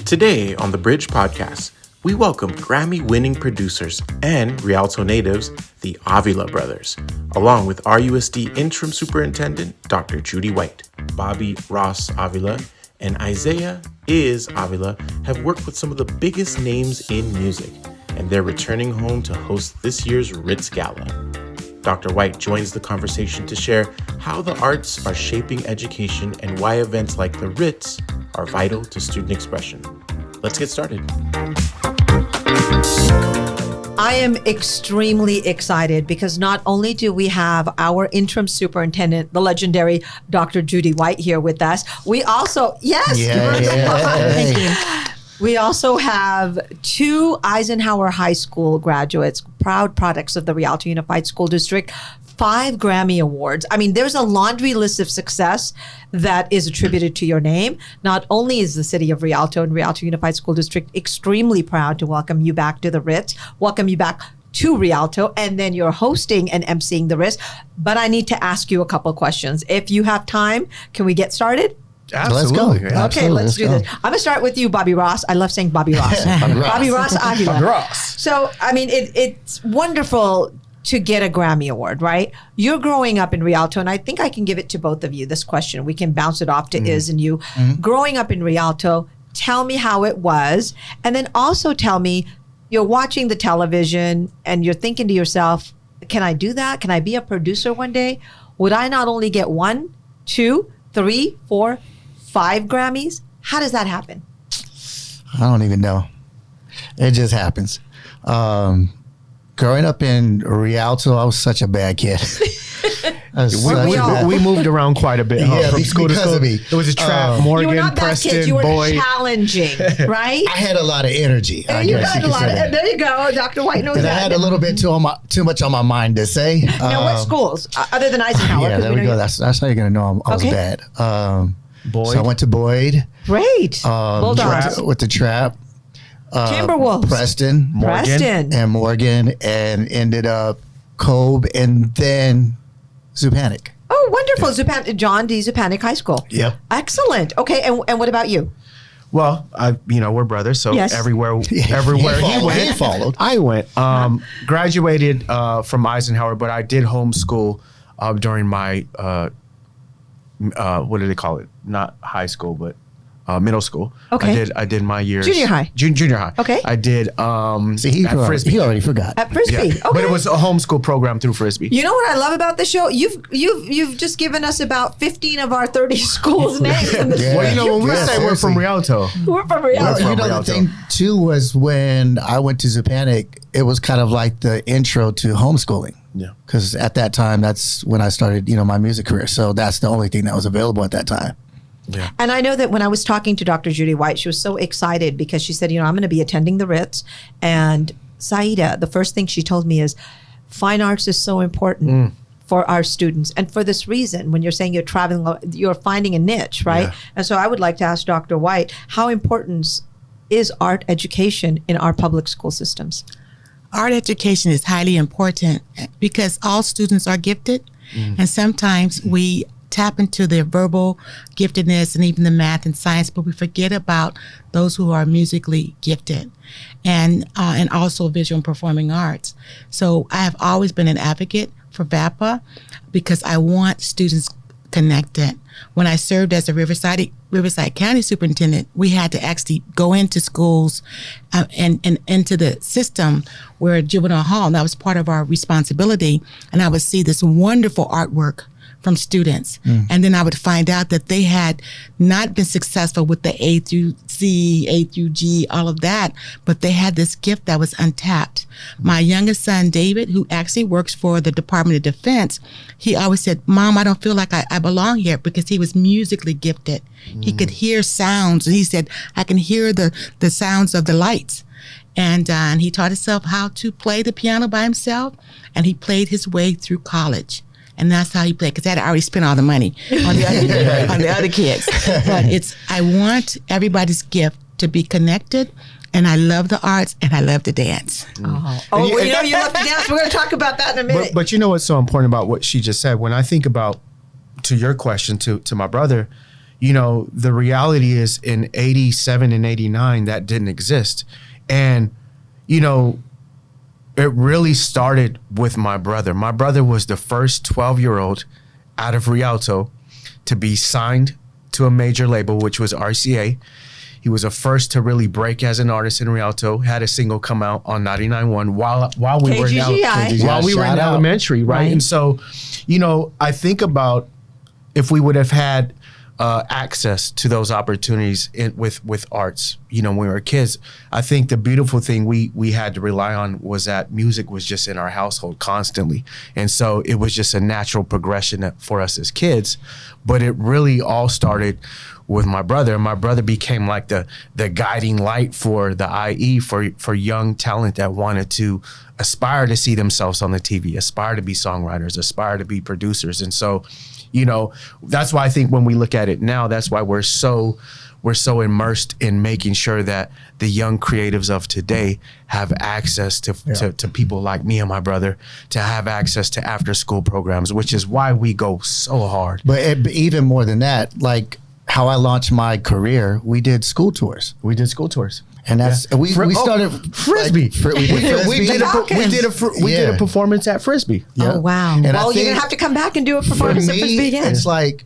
Today on the Bridge Podcast, we welcome Grammy-winning producers and Rialto natives, the Avila Brothers, along with RUSD Interim Superintendent Dr. Judy White. Bobby Ross Avila and Issiah is Avila have worked with some of the biggest names in music, and they're returning home to host this year's RITZ Gala. Dr. White joins the conversation to share how the arts are shaping education and why events like the RITZ are vital to student expression. Let's get started. I am extremely excited because not only do we have our interim superintendent, the legendary Dr. Judy White, here with us, we also, thank you. We also have two Eisenhower High School graduates, proud products of the Rialto Unified School District, 5 Grammy Awards. I mean, there's a laundry list of success that is attributed to your name. Not only is the city of Rialto and Rialto Unified School District extremely proud to welcome you back to the RITZ, welcome you back to Rialto, and then you're hosting and emceeing the RITZ. But I need to ask you a couple of questions. If you have time, can we get started? Absolutely. Let's go. Okay, let's do this. I'm going to start with you, Bobby Ross. I love saying Bobby Ross. Bobby Ross Ahvlah. Bobby Ross. So, I mean, it's wonderful to get a Grammy Award, right? You're growing up in Rialto, and I think I can give it to both of you, this question. We can bounce it off to Iz and you. Growing up in Rialto, tell me how it was, and then also tell me, you're watching the television, and you're thinking to yourself, can I do that? Can I be a producer one day? Would I not only get 1, 2, 3, 4, 5 Grammys? How does that happen? I don't even know. It just happens. Growing up in Rialto, I was such a bad kid. We moved around quite a bit. From school to school. Of me. It was a trap. Morgan, you were not Preston, bad kids. You were Boyd. challenging, right? I had a lot of energy. There you go. Dr. White knows and that. I had a little bit too much on my mind to say. Now, what schools other than Eisenhower? Yeah, there we go. That's how you're gonna know I was bad. Boyd. So I went to Boyd. Great. Bulldogs. With the trap. Timberwolves. Preston, Morgan, and ended up Cobe, and then Zupanic. Oh, wonderful. John D. Zupanic High School. Yep. Excellent. Okay, and what about you? Well, we're brothers, so Yes. everywhere He went, followed. I went. Graduated from Eisenhower, but I did homeschool during my what do they call it? Not high school, but middle school. Okay. I did my years. Junior high. Junior high. Okay. I did at Frisbee. He already forgot. At Frisbee. Yeah. Okay. But it was a homeschool program through Frisbee. You know what I love about the show? You've just given us about 15 of our 30 schools names. In the Yeah. Well, when we say we're from Rialto. We're from Rialto. Well, the thing too was when I went to Zupanic, it was kind of like the intro to homeschooling. Yeah. Because at that time, that's when I started, my music career. So that's the only thing that was available at that time. Yeah. And I know that when I was talking to Dr. Judy White, she was so excited because she said, I'm going to be attending the RITZ. And Saida, the first thing she told me is fine arts is so important for our students. And for this reason, when you're saying you're traveling, you're finding a niche, right? Yeah. And so I would like to ask Dr. White, how important is art education in our public school systems? Art education is highly important because all students are gifted. And sometimes we tap into their verbal giftedness and even the math and science, but we forget about those who are musically gifted and also visual and performing arts. So I have always been an advocate for VAPA because I want students connected. When I served as a Riverside County Superintendent, we had to actually go into schools and into the system where juvenile hall, and that was part of our responsibility, and I would see this wonderful artwork from students. And then I would find out that they had not been successful with the A through Z, A through G, all of that, but they had this gift that was untapped. My youngest son, David, who actually works for the Department of Defense, he always said, Mom, I don't feel like I belong here, because he was musically gifted. He could hear sounds. And he said, I can hear the sounds of the lights. And he taught himself how to play the piano by himself, and he played his way through college. And that's how he played, because I'd already spent all the money on the other kids. But I want everybody's gift to be connected, and I love the arts, and I love to dance. You love to dance. We're going to talk about that in a minute. But you know what's so important about what she just said? When I think about, to your question, to my brother, the reality is in 87 and 89, that didn't exist. And, it really started with my brother. My brother was the first 12-year-old out of Rialto to be signed to a major label, which was RCA. He was the first to really break as an artist in Rialto, had a single come out on 99.1 while we were in elementary, right? And so, I think about if we would have had access to those opportunities with arts, when we were kids. I think the beautiful thing we had to rely on was that music was just in our household constantly. And so it was just a natural progression for us as kids. But it really all started with my brother. My brother became like the guiding light for the IE for young talent that wanted to aspire to see themselves on the TV, aspire to be songwriters, aspire to be producers. And so, that's why I think when we look at it now, that's why we're so immersed in making sure that the young creatives of today have access to people like me and my brother, to have access to after school programs, which is why we go so hard. But even more than that, like how I launched my career, we did school tours. And that's we started Frisbee. We did a performance at Frisbee. Yeah. Oh wow! And well, you're gonna have to come back and do a performance at Frisbee again. It's like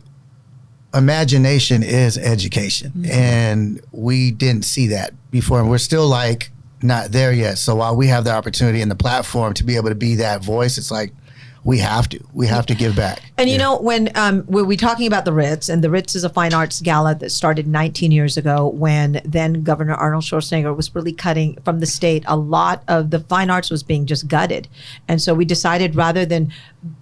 imagination is education, and we didn't see that before, and we're still like not there yet. So while we have the opportunity and the platform to be able to be that voice, it's like we have to give back. And when we're talking about the RITZ, and the RITZ is a fine arts gala that started 19 years ago when then Governor Arnold Schwarzenegger was really cutting from the state. A lot of the fine arts was being just gutted. And so we decided rather than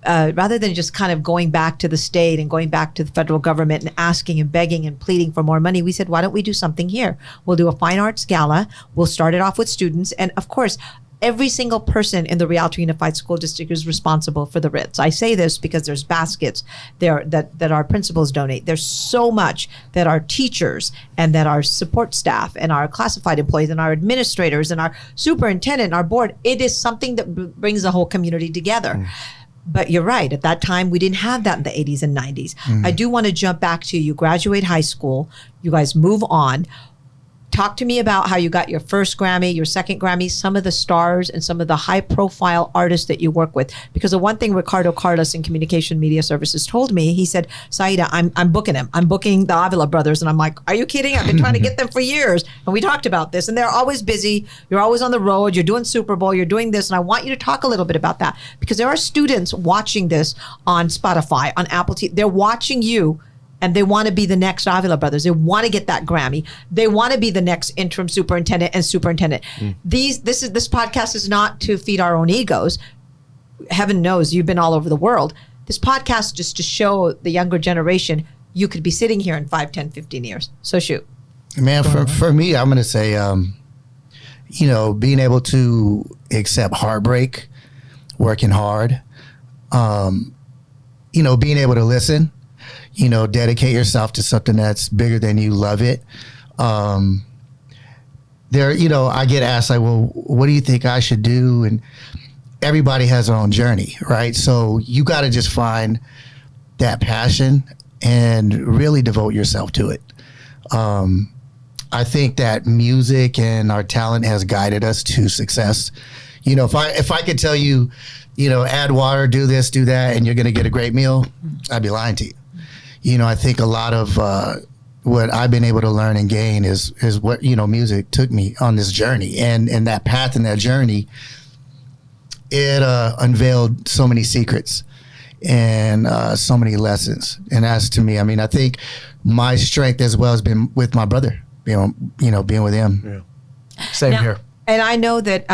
just kind of going back to the state and going back to the federal government and asking and begging and pleading for more money, we said, why don't we do something here? We'll do a fine arts gala. We'll start it off with students. And of course, every single person in the Rialto Unified School District is responsible for the RITZ. I say this because there's baskets there that our principals donate. There's so much that our teachers and that our support staff and our classified employees and our administrators and our superintendent and our board, it is something that brings the whole community together. But you're right. At that time, we didn't have that in the 80s and 90s. I do want to jump back to you graduate high school. You guys move on. Talk to me about how you got your first Grammy, your second Grammy, some of the stars and some of the high profile artists that you work with. Because the one thing Ricardo Carlos in Communication Media Services told me, he said, Saida, I'm booking him. I'm booking the Avila Brothers. And I'm like, are you kidding? I've been trying to get them for years. And we talked about this. And they're always busy. You're always on the road. You're doing Super Bowl. You're doing this. And I want you to talk a little bit about that. Because there are students watching this on Spotify, on Apple TV. They're watching you. And they want to be the next Avila Brothers. They want to get that Grammy. They want to be the next interim superintendent and superintendent. This podcast is not to feed our own egos. Heaven knows you've been all over the world. This podcast is just to show the younger generation you could be sitting here in 5, 10, 15 years. So shoot. Man, for me, I'm going to say, being able to accept heartbreak, working hard, being able to listen, dedicate yourself to something that's bigger than you, love it. I get asked like, well, what do you think I should do? And everybody has their own journey, right? So you got to just find that passion and really devote yourself to it. I think that music and our talent has guided us to success. If I could tell you, add water, do this, do that, and you're going to get a great meal, I'd be lying to you. I think a lot of what I've been able to learn and gain is what, music took me on this journey. And that path and that journey, it unveiled so many secrets and so many lessons. And as to me, I think my strength as well has been with my brother, being with him. Yeah. Same here. And I know that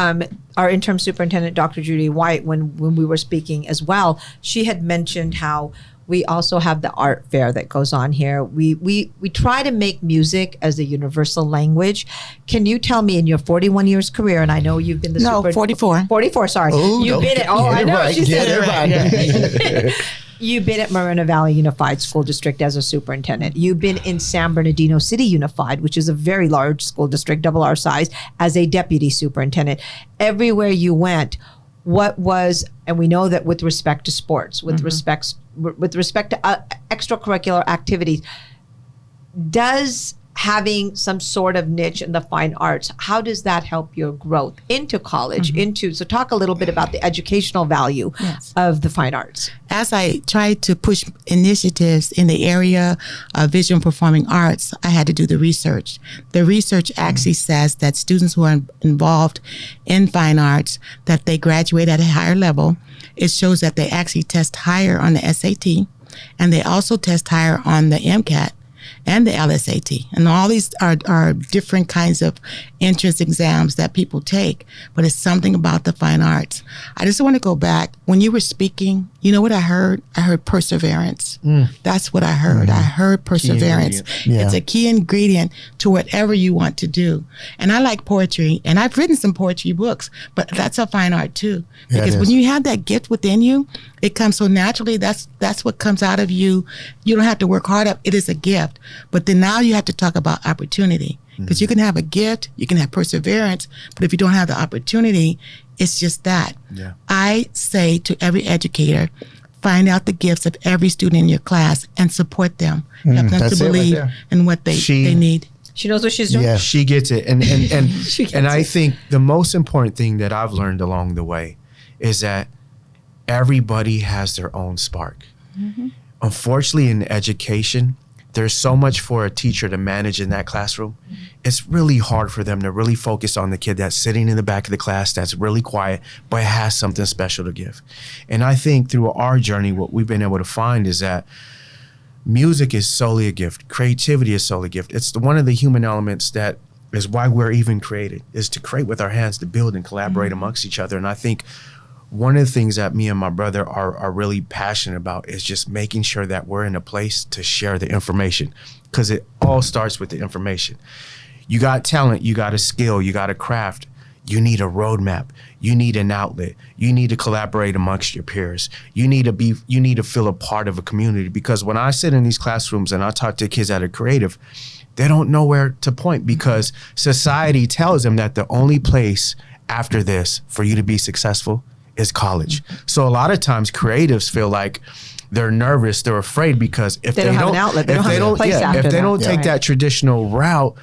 our interim superintendent, Dr. Judy White, when we were speaking as well, she had mentioned how we also have the art fair that goes on here. We try to make music as a universal language. Can you tell me in your 41 years career, and I know you've been 44. 44, sorry. Oh, you've been at, I know, right. she said it right. Right. You've been at Moreno Valley Unified School District as a superintendent. You've been in San Bernardino City Unified, which is a very large school district, double our size, as a deputy superintendent. Everywhere you went, what was, and we know that with respect to sports, with respect to extracurricular activities, does having some sort of niche in the fine arts, how does that help your growth into college? So talk a little bit about the educational value of the fine arts. As I tried to push initiatives in the area of visual and performing arts, I had to do the research. The research actually says that students who are involved in fine arts, that they graduate at a higher level. It shows that they actually test higher on the SAT, and they also test higher on the MCAT and the LSAT. And all these are different kinds of entrance exams that people take, but it's something about the fine arts. I just want to go back. When you were speaking, you know what I heard? I heard perseverance. That's what I heard. I heard perseverance. It's a key ingredient to whatever you want to do. And I like poetry, and I've written some poetry books, but that's a fine art too. Because when you have that gift within you, it comes so naturally. That's what comes out of you. You don't have to work hard up. It is a gift. But then now you have to talk about opportunity, because you can have a gift, you can have perseverance, but if you don't have the opportunity, it's just that. I say to every educator, find out the gifts of every student in your class and support them. Help them to believe in what they need. She knows what she's doing. Yeah, she gets it. And I think the most important thing that I've learned along the way is that everybody has their own spark. Unfortunately, in education, there's so much for a teacher to manage in that classroom. It's really hard for them to really focus on the kid that's sitting in the back of the class that's really quiet, but has something special to give. And I think through our journey, what we've been able to find is that music is solely a gift. Creativity is solely a gift. It's one of the human elements that is why we're even created, is to create with our hands, to build and collaborate amongst each other. And I think one of the things that me and my brother are really passionate about is just making sure that we're in a place to share the information, because it all starts with the information. You got talent, you got a skill, you got a craft. You need a roadmap. You need an outlet. You need to collaborate amongst your peers. You need to feel a part of a community, because when I sit in these classrooms and I talk to kids that are creative, they don't know where to point, because society tells them that the only place after this for you to be successful is college. So a lot of times creatives feel like they're nervous, they're afraid, because if they don't have an outlet, if they don't take that traditional route,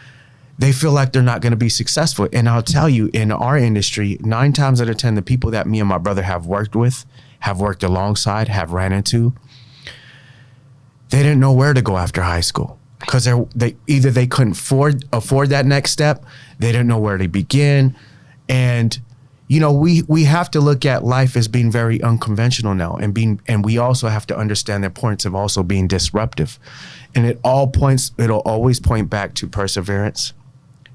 they feel like they're not going to be successful. And I'll tell you, in our industry, 9 times out of 10, the people that me and my brother have worked with, have worked alongside, have ran into, they didn't know where to go after high school, because they couldn't afford that next step, they didn't know where to begin. And you know, we have to look at life as being very unconventional now, and we also have to understand the importance of also being disruptive. And it'll always point back to perseverance,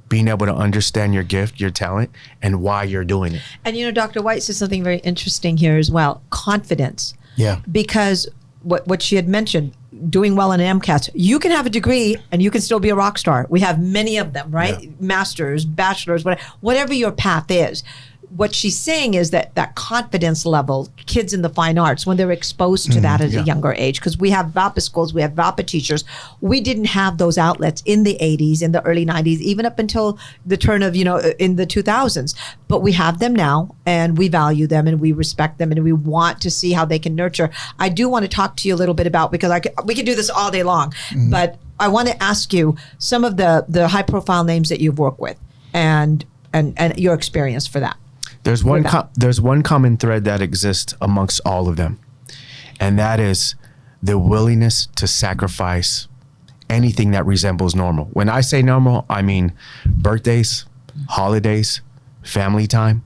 being able to understand your gift, your talent, and why you're doing it. And you know, Dr. White says something very interesting here as well: confidence. Yeah. Because what she had mentioned, doing well in MCATs, you can have a degree and you can still be a rock star. We have many of them, right? Yeah. Masters, bachelors, whatever your path is. What she's saying is that confidence level, kids in the fine arts, when they're exposed to that at a younger age, because we have VAPA schools, we have VAPA teachers. We didn't have those outlets in the 80s, in the early 90s, even up until the turn of, in the 2000s. But we have them now, and we value them, and we respect them, and we want to see how they can nurture. I do want to talk to you a little bit about, because we could do this all day long, but I want to ask you some of the high profile names that you've worked with and your experience for that. There's one common thread that exists amongst all of them, and that is the willingness to sacrifice anything that resembles normal. When I say normal, I mean birthdays, holidays, family time.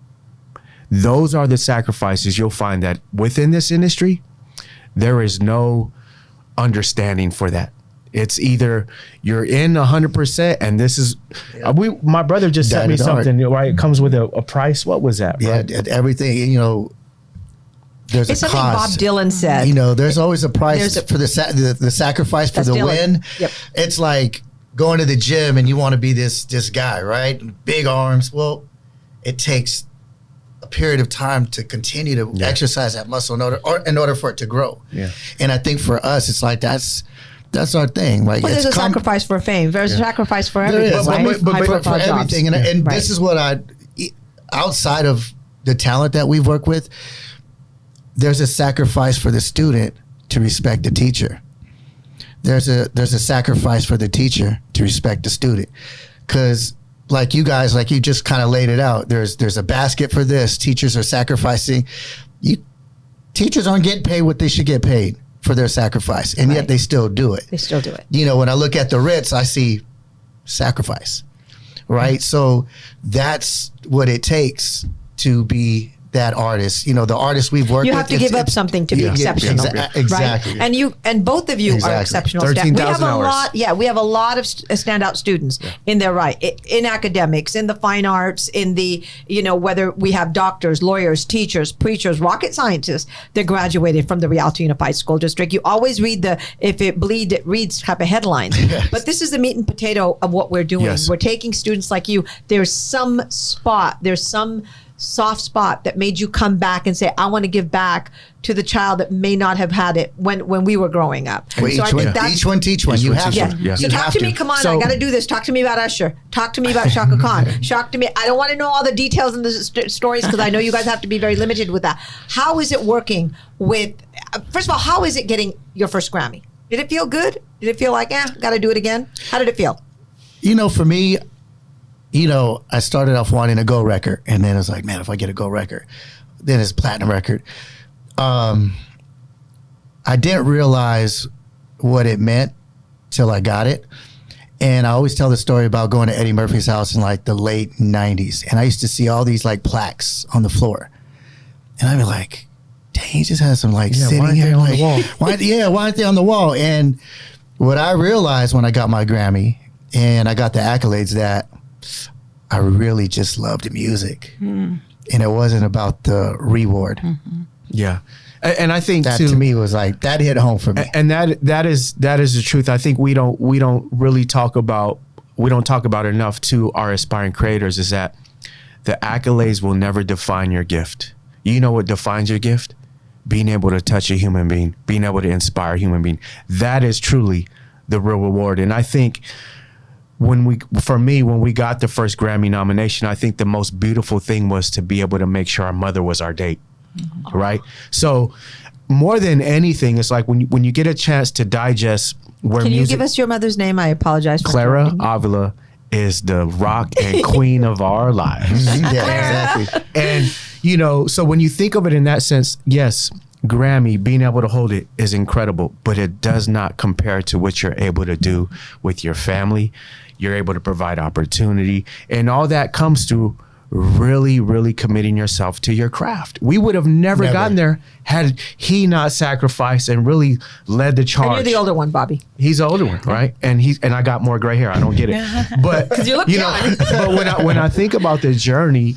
Those are the sacrifices you'll find that within this industry, there is no understanding for that. It's either you're in 100%, and this is my brother just sent me something, right? It comes with a price. What was that? Yeah, right? Everything, there's it's a something cost. Bob Dylan said. There's always a price for the sacrifice for the Dylan. win. Yep. It's like going to the gym and you want to be this guy, right? Big arms. Well, it takes a period of time to continue to exercise that muscle in order for it to grow. Yeah. And I think for us, it's like that's our thing, right? Well, there's a sacrifice for fame. There's a sacrifice for everything. But for everything. And this is what outside of the talent that we've worked with, there's a sacrifice for the student to respect the teacher. there's a sacrifice for the teacher to respect the student. Because like you guys, like you just kind of laid it out, there's a basket for this. Teachers are sacrificing. Teachers aren't getting paid what they should get paid for their sacrifice, and yet they still do it. They still do it. You know, when I look at the RITZ, I see sacrifice, right? So that's what it takes to be that artist. You know, the artist we've worked with. You have to give up something to be exceptional. Exactly. Right? And both of you are exceptional. 13,000 hours. We have a lot of standout students in their in academics, in the fine arts, in the, whether we have doctors, lawyers, teachers, preachers, rocket scientists that graduated from the Rialto Unified School District. You always read the if it bleed, it reads type of headlines. Yes. But this is the meat and potato of what we're doing. Yes. We're taking students like you. There's some soft spot that made you come back and say, I want to give back to the child that may not have had it when we were growing up. Well, so each one teach one. You have to. Yeah. So talk to me. Come on, I got to do this. Talk to me about Usher. Talk to me about Shaka Khan. Talk to me. I don't want to know all the details and the stories because I know you guys have to be very limited with that. How is it working with, first of all, how is it getting your first Grammy? Did it feel good? Did it feel like, got to do it again? How did it feel? For me, I started off wanting a gold record, and then it was like, man, if I get a gold record, then it's platinum record. I didn't realize what it meant till I got it. And I always tell the story about going to Eddie Murphy's house in like the late 90s. And I used to see all these like plaques on the floor. And I'd be like, dang, he just has some like sitting here. On the wall? Why aren't they on the wall? And what I realized when I got my Grammy and I got the accolades that I really just loved the music, and it wasn't about the reward. Mm-hmm. Yeah, and I think that to me was like that hit home for me. And that is the truth. I think we don't really talk about enough to our aspiring creators is that the accolades will never define your gift. You know what defines your gift? Being able to touch a human being, being able to inspire a human being. That is truly the real reward. And I think when we got the first Grammy nomination, I think the most beautiful thing was to be able to make sure our mother was our date, right? So more than anything, it's like when you get a chance to digest where Can music. you give us your mother's name? I apologize for Clara interrupting. Avila is the rock and queen of our lives. Yeah, exactly. And so when you think of it in that sense, yes, Grammy, being able to hold it is incredible, but it does not compare to what you're able to do with your family. You're able to provide opportunity, and all that comes through really, really committing yourself to your craft. We would have never gotten there had he not sacrificed and really led the charge. And you're the older one, Bobby. He's the older one, right? And I got more gray hair. I don't get it, but because you look young. But when I think about the journey,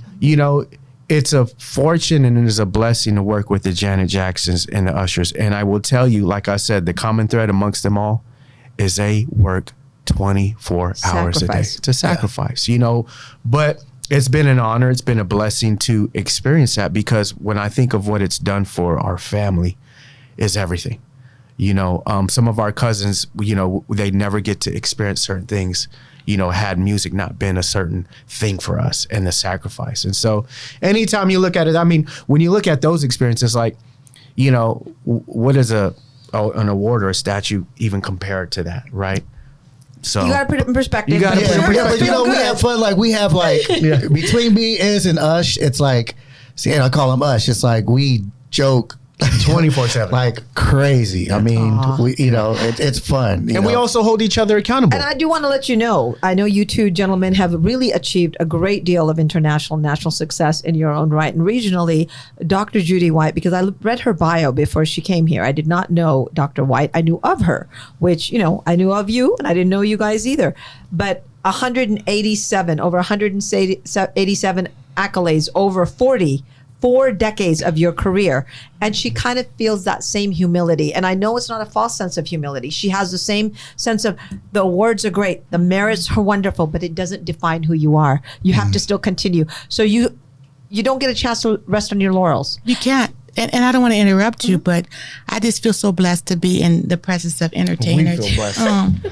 it's a fortune and it is a blessing to work with the Janet Jacksons and the Ushers. And I will tell you, like I said, the common thread amongst them all is they work 24 hours a day. It's a sacrifice, but it's been an honor. It's been a blessing to experience that because when I think of what it's done for our family is everything. Some of our cousins, they never get to experience certain things, had music not been a certain thing for us and the sacrifice. And so anytime you look at it, I mean, when you look at those experiences, like, what is an award or a statue even compared to that, right? So you got to put it in perspective. You got to put it in perspective. But we have fun. Like we have between me, Iz, and Ush, it's like, I call him Ush. It's like we joke 24/7, like crazy. I mean, it's fun. And we also hold each other accountable. And I do want to let you know, I know you two gentlemen have really achieved a great deal of international, national success in your own right. And regionally, Dr. Judy White, because I read her bio before she came here. I did not know Dr. White. I knew of her, which, I knew of you, and I didn't know you guys either. But over 187 accolades, over 4 decades of your career, and she kind of feels that same humility. And I know it's not a false sense of humility. She has the same sense of the awards are great, the merits are wonderful, but it doesn't define who you are. You have to still continue. So you don't get a chance to rest on your laurels. You can't. and I don't want to interrupt you, but I just feel so blessed to be in the presence of entertainers. We feel blessed.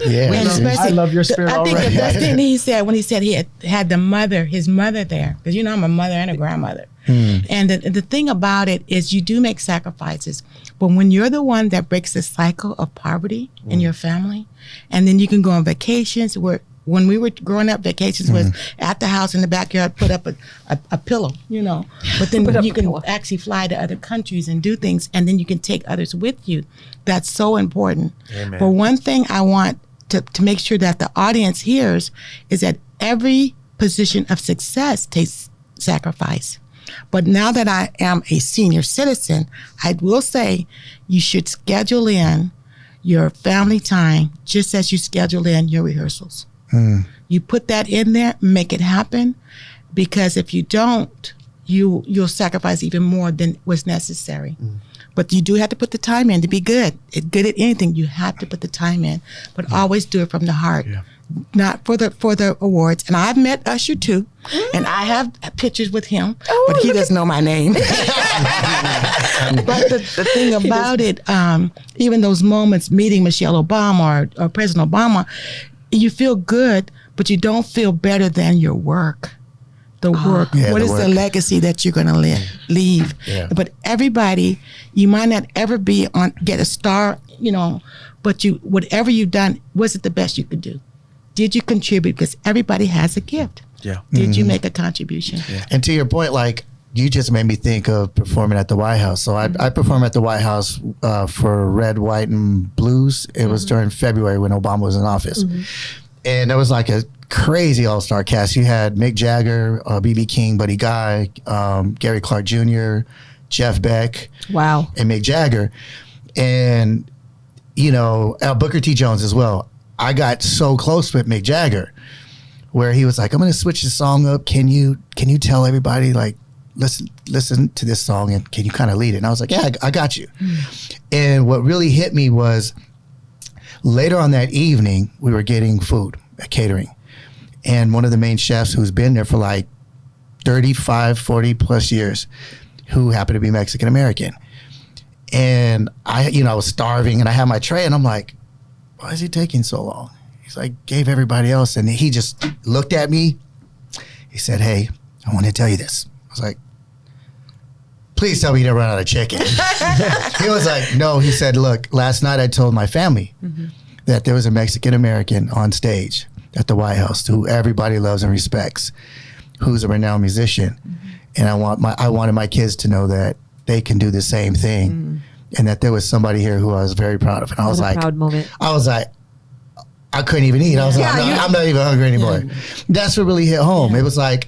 Yeah. And especially, I love your spirit I think already. the best thing he said when he said he had his mother there, because I'm a mother and a grandmother. And the thing about it is you do make sacrifices, but when you're the one that breaks the cycle of poverty in your family, and then you can go on vacations when we were growing up, vacations was at the house in the backyard, put up a pillow, but then you can actually fly to other countries and do things, and then you can take others with you. That's so important. Amen. But one thing I want to make sure that the audience hears is that every position of success takes sacrifice. But now that I am a senior citizen, I will say you should schedule in your family time just as you schedule in your rehearsals. You put that in there, make it happen, because if you don't, you'll sacrifice even more than was necessary. But you do have to put the time in to be good. Good at anything, you have to put the time in, but always do it from the heart. Yeah. Not for the awards. And I've met Usher too, and I have pictures with him, but he doesn't know my name. But the thing about it, even those moments meeting Michelle Obama or President Obama, you feel good, but you don't feel better than your work. The work. Yeah, what is work. the legacy that you're going to leave? Yeah. But everybody, you might not ever get a star, but whatever you've done, was it the best you could do? Did you contribute? Because everybody has a gift. Yeah. Did you make a contribution? Yeah. And to your point, like, you just made me think of performing at the White House. So I performed at the White House for Red, White, and Blues. It was during February when Obama was in office. And there was like a crazy all-star cast. You had Mick Jagger, B.B. King, Buddy Guy, Gary Clark Jr., Jeff Beck. Wow. And Mick Jagger. And, Booker T. Jones as well. I got so close with Mick Jagger where he was like, I'm going to switch the song up. Can you tell everybody, like, listen to this song and can you kind of lead it? And I was like, yeah, I got you. And what really hit me was later on that evening, we were getting food at catering. And one of the main chefs who's been there for like 35, 40 plus years, who happened to be Mexican American. And I was starving and I had my tray and I'm like, why is he taking so long? He's like, gave everybody else. And he just looked at me. He said, hey, I want to tell you this. I was like, please tell me you didn't run out of chicken. He was like, no. He said, look, last night I told my family that there was a Mexican American on stage at the White House who everybody loves and respects, who's a renowned musician. And I wanted my kids to know that they can do the same thing. And that there was somebody here who I was very proud of. And I was like, proud moment. I was like, I couldn't even eat. I was like, I'm not even hungry anymore. That's what really hit home. It was like,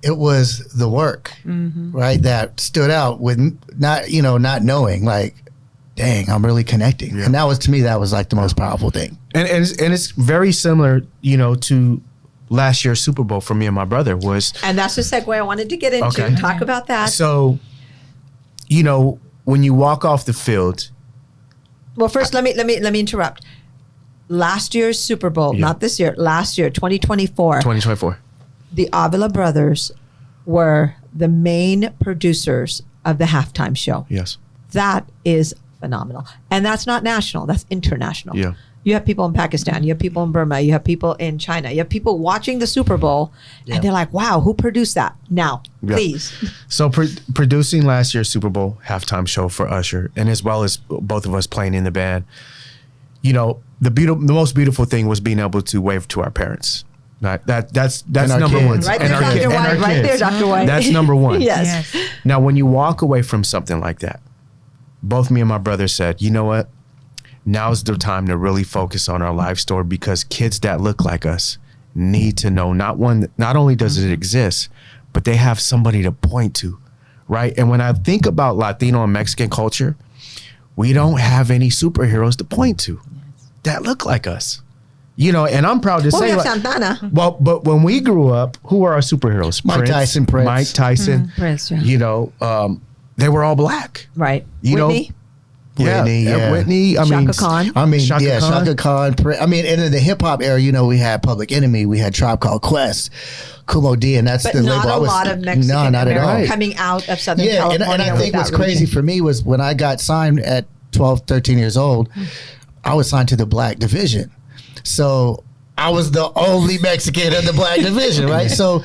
it was the work, right, that stood out with not knowing, like, dang, I'm really connecting. And that was, to me, that was like the most powerful thing. And it's very similar, to last year's Super Bowl for me and my brother was. And that's the segue I wanted to get into. Okay. Talk about that. So, when you walk off the field. Well, first, let me interrupt. Last year's Super Bowl, not this year, last year, 2024. 2024. The Avila Brothers were the main producers of the halftime show. Yes. That is phenomenal. And that's not national, that's international. Yeah. You have people in Pakistan, you have people in Burma, you have people in China, you have people watching the Super Bowl, and they're like, wow, who produced that? Now, please. So producing last year's Super Bowl halftime show for Usher, and as well as both of us playing in the band, the most beautiful thing was being able to wave to our parents. That's number one. Right there, Dr. White. Right there, Dr. White. That's number one. Yes. Now, when you walk away from something like that, both me and my brother said, you know what? Now's the time to really focus on our life story, because kids that look like us need to know not only does it exist, but they have somebody to point to, right? And when I think about Latino and Mexican culture, we don't have any superheroes to point to that look like us. And I'm proud to say, we have Santana. Well, but when we grew up, who were our superheroes? Mike Tyson. Mike Tyson. Prince, they were all black. Right. Whitney. Whitney, yeah. Whitney. I Shaka mean, Khan. I mean, Shaka yeah, Khan. Shaka Khan. I mean, and in the hip hop era, you know, we had Public Enemy, we had Tribe Called Quest, Kumo D, and that's But the not label. a lot of Mexican no, not at all. American coming out of Southern Yeah, California. and I with think that what's crazy region. for me was when I got signed at 12, 13 years old, I was signed to the Black division. So I was the only Mexican in the Black division, right? So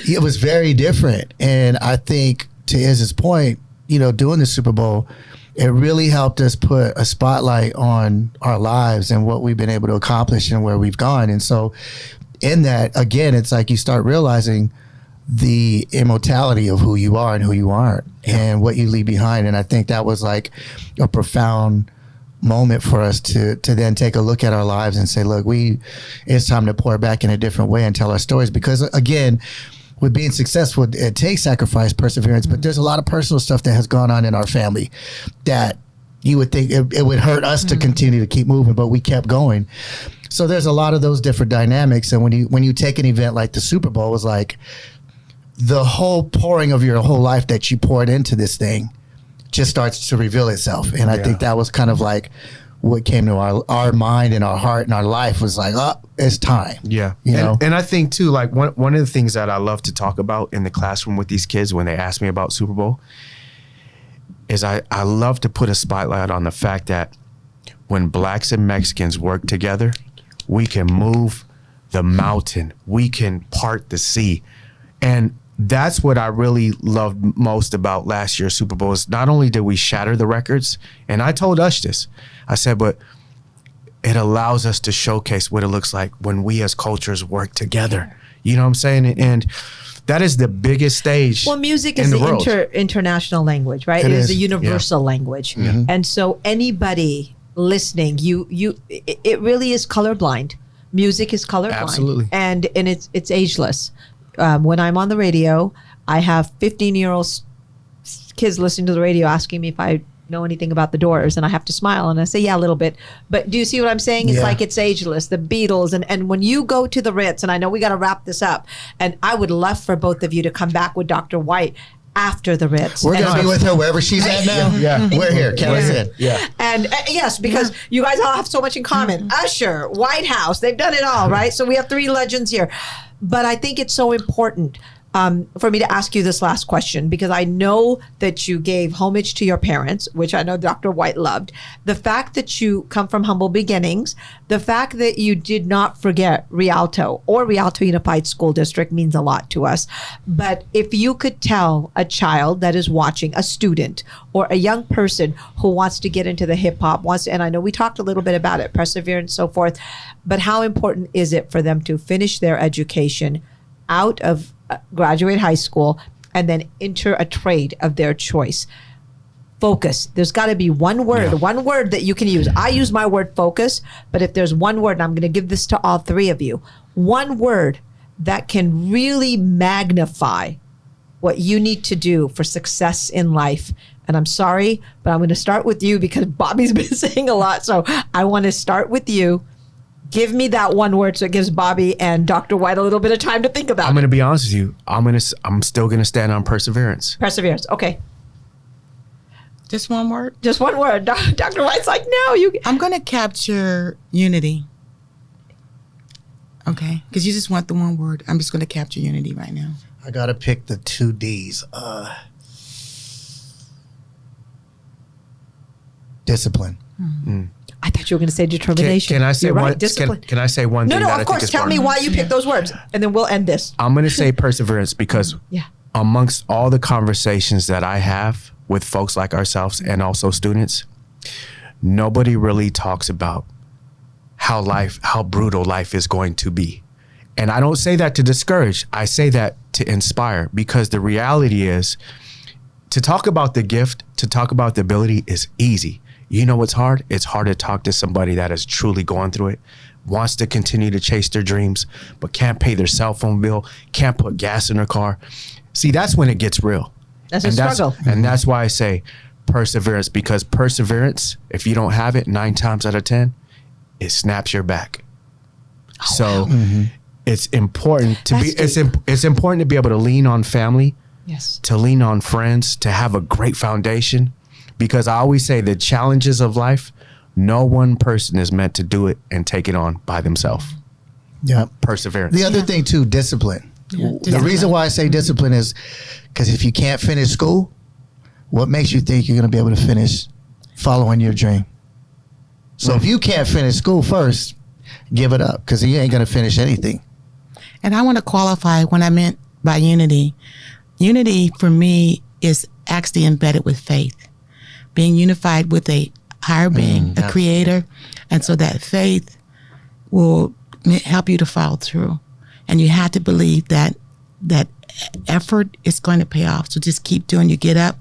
it was very different. And I think to Iz's point, you know, doing the Super Bowl, it really helped us put a spotlight on our lives and what we've been able to accomplish and where we've gone. And so in that, again, it's like you start realizing the immortality of who you are and who you aren't and what you leave behind. And I think that was like a profound moment for us to then take a look at our lives and say, look, it's time to pour back in a different way and tell our stories. Because again, with being successful, it takes sacrifice, perseverance, but there's a lot of personal stuff that has gone on in our family that you would think it would hurt us to continue to keep moving, but we kept going. So there's a lot of those different dynamics. And when you take an event like the Super Bowl, it's like the whole pouring of your whole life that you poured into this thing just starts to reveal itself. And I think that was kind of like what came to our mind and our heart and our life was like, oh, it's time. Yeah. You know? And I think too, like one of the things that I love to talk about in the classroom with these kids when they ask me about Super Bowl is I love to put a spotlight on the fact that when Blacks and Mexicans work together, we can move the mountain. We can part the sea. And that's what I really loved most about last year's Super Bowl is not only did we shatter the records, and I told Ush this, I said, but it allows us to showcase what it looks like when we as cultures work together. You know what I'm saying? And that is the biggest stage. Well, music in is the the world. international language, right? It It is is. a universal language. And so anybody listening, it really is colorblind. Music is colorblind. Absolutely. And it's ageless. When I'm on the radio, I have 15-year-old kids listening to the radio asking me if I know anything about the Doors, and I have to smile and I say, yeah, a little bit. But do you see what I'm saying? It's Yeah. like it's ageless, the Beatles. And when you go to the RITZ, and I know we got to wrap this up, and I would love for both of you to come back with Dr. White after the RITZ. We're And going to be with her wherever she's at now. Yeah. We're here. Count us in. Yeah. And yes, because you guys all have so much in common. Usher, White House, they've done it all, right? So we have three legends here. But I think it's so important for me to ask you this last question, because I know that you gave homage to your parents, which I know Dr. White loved. The fact that you come from humble beginnings, the fact that you did not forget Rialto or Rialto Unified School District means a lot to us. But if you could tell a child that is watching, a student or a young person who wants to get into the hip hop, and I know we talked a little bit about it, perseverance, so forth, but how important is it for them to finish their education out of graduate high school and then enter a trade of their choice? Focus. There's got to be one word that you can use. I use my word focus, but if there's one word, and I'm going to give this to all three of you, one word that can really magnify what you need to do for success in life. And I'm sorry, but I'm going to start with you because Bobby's been saying a lot. So I want to start with you. Give me that one word so it gives Bobby and Dr. White a little bit of time to think about I'm it. going to be honest with you. I'm still going to stand on perseverance. Perseverance. Okay. Just one word. Just one word. Dr. White's like, no, you. I'm going to capture unity. Okay, because you just want the one word. I'm just going to capture unity right now. I got to pick the two Ds. Discipline. I thought you were going to say determination. Can I say You're right, one? Discipline. Can I say one No, thing? no, that I of think course. is Tell me important? why you picked those words, and then we'll end this. I'm going to say perseverance because Yeah. amongst all the conversations that I have with folks like ourselves and also students, nobody really talks about how brutal life is going to be. And I don't say that to discourage. I say that to inspire, because the reality is to talk about the gift, to talk about the ability is easy. You know what's hard? It's hard to talk to somebody that is truly going through it, wants to continue to chase their dreams, but can't pay their cell phone bill, can't put gas in their car. See, that's when it gets real. That's a struggle. And that's why I say perseverance, because perseverance, if you don't have it 9 times out of 10, it snaps your back. So it's important to That's it's important to be able to lean on family, Yes. to lean on friends, to have a great foundation, because I always say the challenges of life, no one person is meant to do it and take it on by themselves. Yeah. Perseverance. The other thing too, discipline. The Discipline. reason why I say discipline is because if you can't finish school, what makes you think you're going to be able to finish following your dream? So if you can't finish school first, give it up because you ain't going to finish anything. And I want to qualify what I meant by unity. Unity for me is actually embedded with faith, being unified with a higher being, a creator. And so that faith will help you to follow through. And you have to believe that effort is going to pay off. So just keep doing. You get up.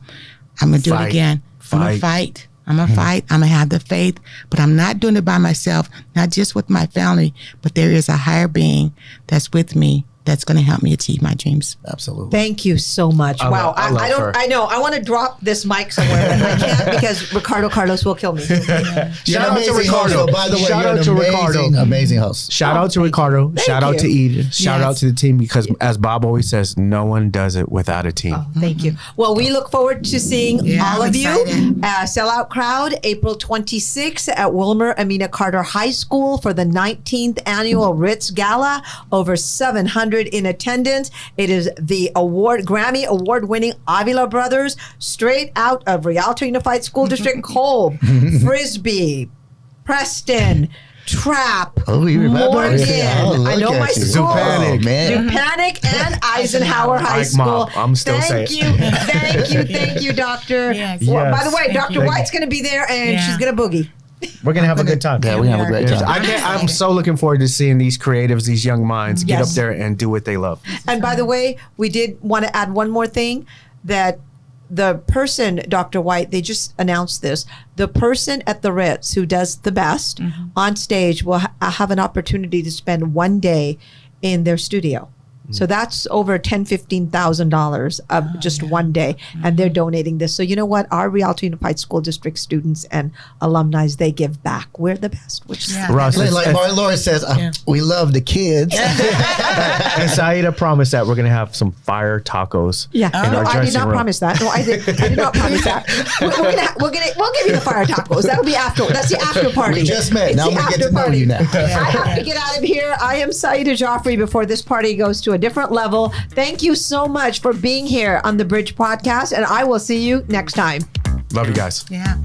I'm going to do it again. I'm going to fight. I'm going to fight. I'm going to have the faith, but I'm not doing it by myself, not just with my family, but there is a higher being that's with me that's going to help me achieve my dreams. Absolutely. Thank you so much. Wow. I know. I want to drop this mic somewhere, but I can't because Ricardo Carlos will kill me. Shout out to Ricardo. By the way, Shout you're out an to amazing, Ricardo. amazing host. Shout out to Ricardo. Shout out to Eden. Shout out to the team because, as Bob always says, no one does it without a team. Thank you. Well, we look forward to seeing all I'm of excited. you. Sellout crowd, April 26th at Wilmer Amina Carter High School for the 19th annual RITZ Gala. Over 700 in attendance. It is the Grammy award-winning Avila Brothers, straight out of Rialto Unified School District, Kolb, Frisbee, Preston, Trapp, Oh, you remember? Morgan. Oh, look I know at my you. school. Zupanic. Oh, man. Zupanic and Eisenhower High Mike School. Mob. I'm still Thank saying you, thank you, Doctor. Yes. Well, by the way, Thank Dr. you. White's going to be there, and Yeah. she's going to boogie. We're going to have a good time. Yeah, we have a great time. I'm so looking forward to seeing these creatives, these young minds get up Yes. there and do what they love. And by the way, we did want to add one more thing, that the person, Dr. White, they just announced this, the person at the Ritz who does the best on stage will have an opportunity to spend one day in their studio. So that's over $10,000-$15,000 of just one day, and they're donating this. So you know what? Our Rialto Unified School District students and alumni, they give back. We're the best. Which is Russ, Like Martin Lawrence says, we love the kids. and Saida promised that we're going to have some fire tacos. Yeah, in no, our I did dressing not room. promise that. No, I did not promise that. We'll give you the fire tacos. That'll be after. That's the after party. We just met. It's Now the we get after to know party. you now. I have to get out of here. I am Saida Joffrey before this party goes to a different level. Thank you so much for being here on the Bridge Podcast, and I will see you next time. Love you guys. Yeah.